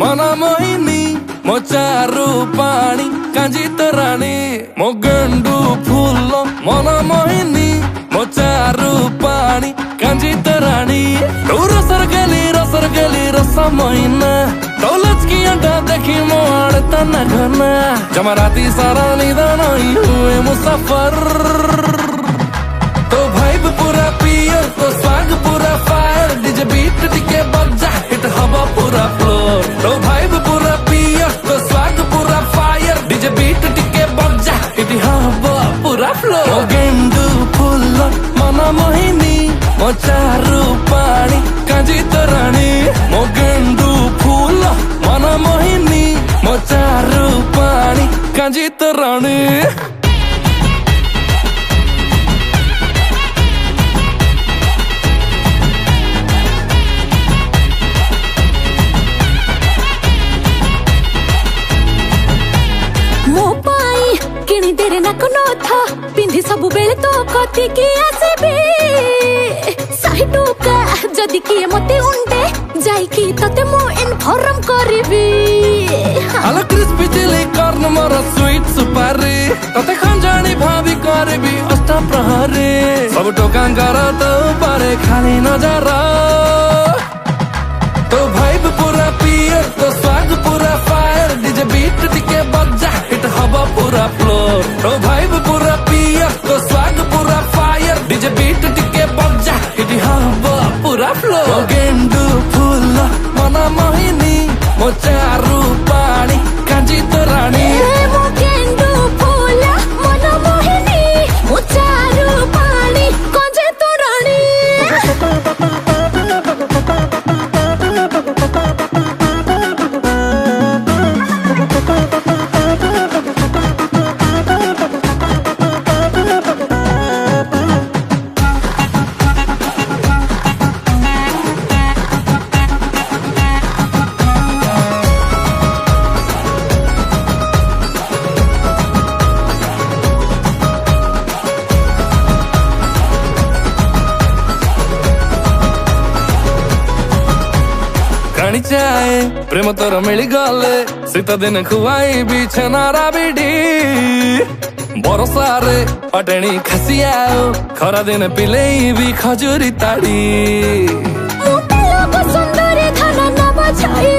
मना मोहिनी मो चारू पानी कांजी तराणी मो गंडू फूल मना मोहिनी मो चारू पानी कांजी तराणी तू रसर गेली रसा मोहिना दौलत की अड्डा देखी मो आड़ता न घना जमराती सारा निदान हुए मुसाफर तो भाइब पूरा पियर तो स्वाग पूरा फायर डीजे बीट टिके बजा हिट हवा पूरा फ्लोर तो भाइब पूरा पियर तो स्वाग पूरा फायर डीजे बीट टिके बजा हिट हवा पूरा फ्लोर मो गेंडू फूल मना मोहिनी मो चारू पानी कांजी तराणी मो गेंडू फूल मना मोहिनी मो चारू पानी कांजी तराणी पिंधि सबु बेले तो कथि की आसीबे सही टोका जदि किए मते उंडे जाई की तते मो इन्फॉर्म करबी आला क्रिस्पी चिली कॉर्न मोर स्वीट सुपारी तते खंजानी भाभी करबी अष्टा प्रहरी सब टोका करा तो पारे खाली नजरा तो भाइब पूरा पियर तो स्वाग पूरा फायर डीजे बीट टिके बजा हिट हवा पूरा फ्लोर तो भाइब पूरा पियर तो स्वाग पूरा फायर डीजे बीट टिके बजा हिट हवा पूरा फ्लोर गेंडू फूल मना मोहिनी मो चारू पानी कांजी तराणी मो गेंडू फूल मना मोहिनी मो चारू पानी कांजी तराणी चाहे प्रेम तोर मिली गले शीत दिन खुआई बिछनारा बिडी बरसारे पटणी खसियाओ खरा दिन पिले भी खजूरी ताड़ी सुंदर धन नव छाई